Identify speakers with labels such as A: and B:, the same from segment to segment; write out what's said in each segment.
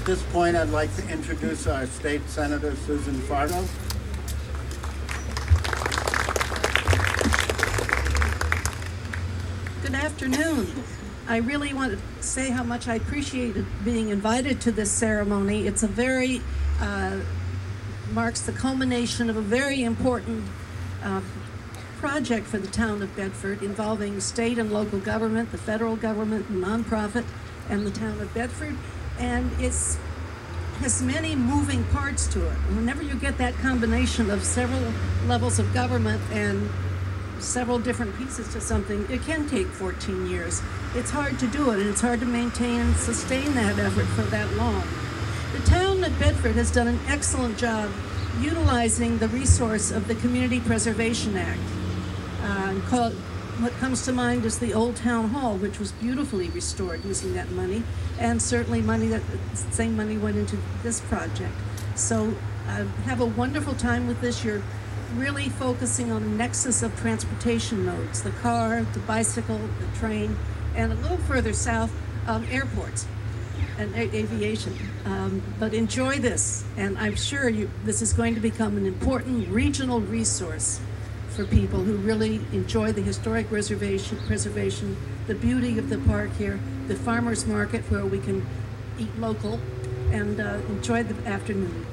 A: this point, I'd like to introduce our state senator, Susan Fargo.
B: Good afternoon. I really want to say how much I appreciated being invited to this ceremony. It's a very, marks the culmination of a very important project for the town of Bedford involving state and local government, the federal government, the nonprofit, and the town of Bedford. And it has many moving parts to it. Whenever you get that combination of several levels of government and several different pieces to something, it can take 14 years. It's hard to do it, and it's hard to maintain and sustain that effort for that long. The town of Bedford has done an excellent job utilizing the resource of the Community Preservation Act. What comes to mind is the old town hall, which was beautifully restored using that money, and certainly same money went into this project. So have a wonderful time with this. You're really focusing on a nexus of transportation modes, the car, the bicycle, the train, and a little further south, airports and aviation. But enjoy this, and I'm sure this is going to become an important regional resource for people who really enjoy the historic preservation, the beauty of the park here, the farmers market where we can eat local, and enjoy the afternoon.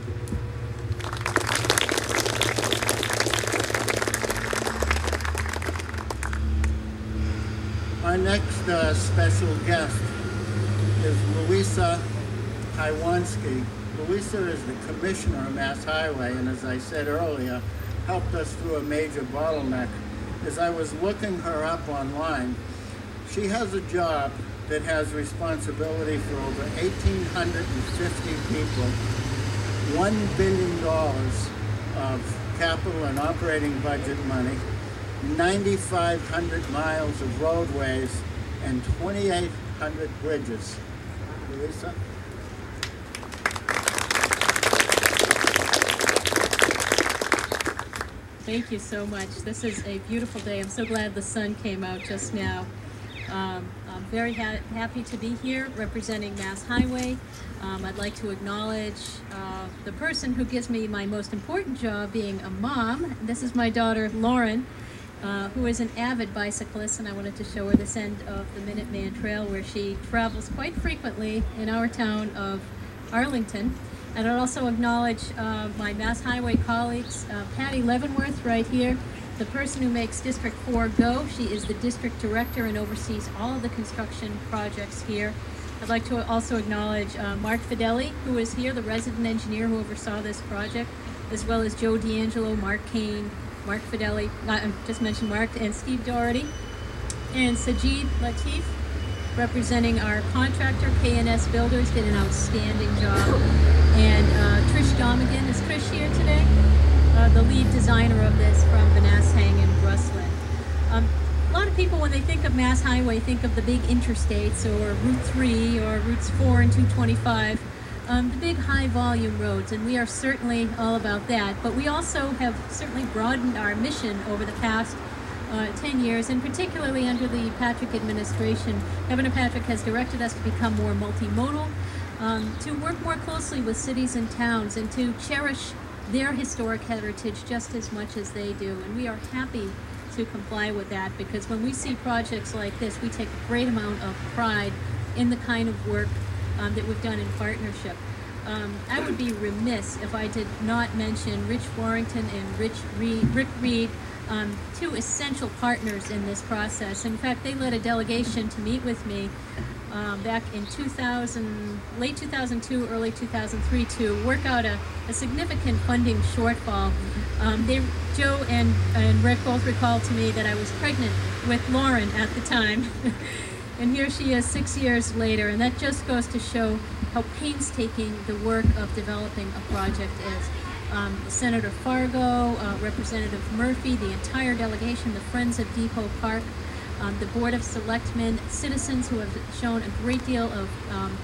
A: Our next special guest is Luisa Paiewonsky. Luisa is the Commissioner of Mass Highway, and as I said earlier, helped us through a major bottleneck. As I was looking her up online, she has a job that has responsibility for over 1,850 people, $1 billion of capital and operating budget money, 9,500 miles of roadways, and 2,800 bridges. Luisa?
C: Thank you so much. This is a beautiful day. I'm so glad the sun came out just now. I'm very happy to be here representing Mass Highway. I'd like to acknowledge the person who gives me my most important job, being a mom. This is my daughter, Lauren, who is an avid bicyclist, and I wanted to show her this end of the Minuteman Trail where she travels quite frequently in our town of Arlington. And I'd also acknowledge my Mass Highway colleagues, Patty Leavenworth right here, the person who makes District 4 go. She is the district director and oversees all of the construction projects here. I'd like to also acknowledge Mark Fideli, who is here, the resident engineer who oversaw this project, as well as Joe D'Angelo, Mark Kane, Mark Fideli, I just mentioned Mark, and Steve Doherty, and Sajid Latif, representing our contractor, K&S Builders, did an outstanding job. And Trish Domigan, is Trish here today? The lead designer of this from Vanashang and Brussland. A lot of people, when they think of Mass Highway, think of the big interstates or Route 3 or Routes 4 and 225, the big high volume roads, and we are certainly all about that. But we also have certainly broadened our mission over the past 10 years, and particularly under the Patrick administration. Governor Patrick has directed us to become more multimodal, to work more closely with cities and towns, and to cherish their historic heritage just as much as they do. And we are happy to comply with that, because when we see projects like this, we take a great amount of pride in the kind of work that we've done in partnership. I would be remiss if I did not mention Rich Warrington and Rick Reed, two essential partners in this process. In fact, they led a delegation to meet with me back in late 2002, early 2003, to work out a significant funding shortfall. Joe and Rick both recalled to me that I was pregnant with Lauren at the time. And here she is 6 years later, and that just goes to show how painstaking the work of developing a project is. Senator Fargo, Representative Murphy, the entire delegation, the Friends of Depot Park, the Board of Selectmen, citizens who have shown a great deal of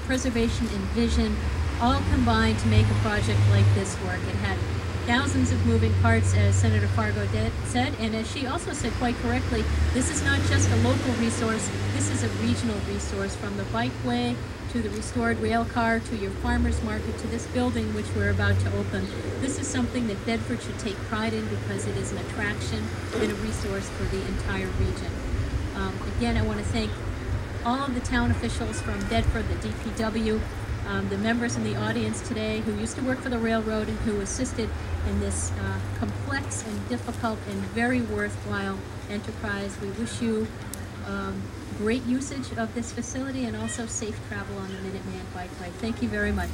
C: preservation and vision, all combined to make a project like this work. It had thousands of moving parts, as Senator Fargo said, and as she also said quite correctly, this is not just a local resource, this is a regional resource, from the bikeway to the restored rail car to your farmer's market to this building which we're about to open. This is something that Bedford should take pride in because it is an attraction and a resource for the entire region. Again, I want to thank all of the town officials from Bedford, the DPW, the members in the audience today who used to work for the railroad and who assisted in this complex and difficult and very worthwhile enterprise. We wish you great usage of this facility and also safe travel on the Minuteman Bikeway. Thank you very much.